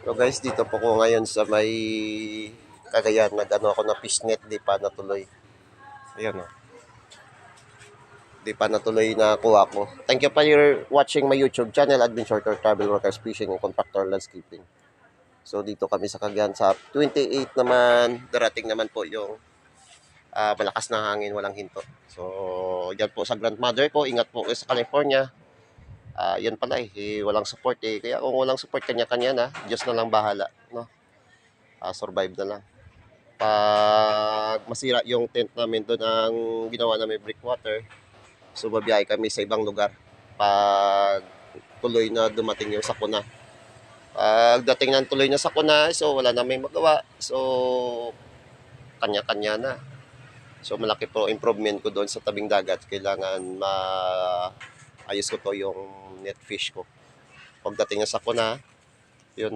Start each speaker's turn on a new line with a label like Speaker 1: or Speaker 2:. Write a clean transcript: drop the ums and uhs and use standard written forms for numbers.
Speaker 1: So guys, dito po ko ngayon sa may Cagayan. Nag-ano ako na fishnet, di pa natuloy. Ayan o. Di pa natuloy na kuha ko. Thank you for your watching my YouTube channel, Adventure Travel Workers Fishing and Contractor Landscaping. So dito kami sa Cagayan sa 28 naman. Darating naman po yung malakas na hangin, walang hinto. So yan po sa grandmother ko. Ingat po sa California. Yan pala walang support eh. Kaya kung walang support, kanya-kanya na. Diyos na lang bahala. No? Survive na lang. Pag masira yung tent namin doon, ang ginawa namin breakwater, so babiyahe kami sa ibang lugar pag tuloy na dumating yung sakuna. Pag dating ng tuloy na sakuna, so wala na may magawa, so kanya-kanya na. So malaki po improvement ko doon sa tabing dagat. Kailangan maayos ko to yung net fish ko. Pagdating ng sakuna, yun na.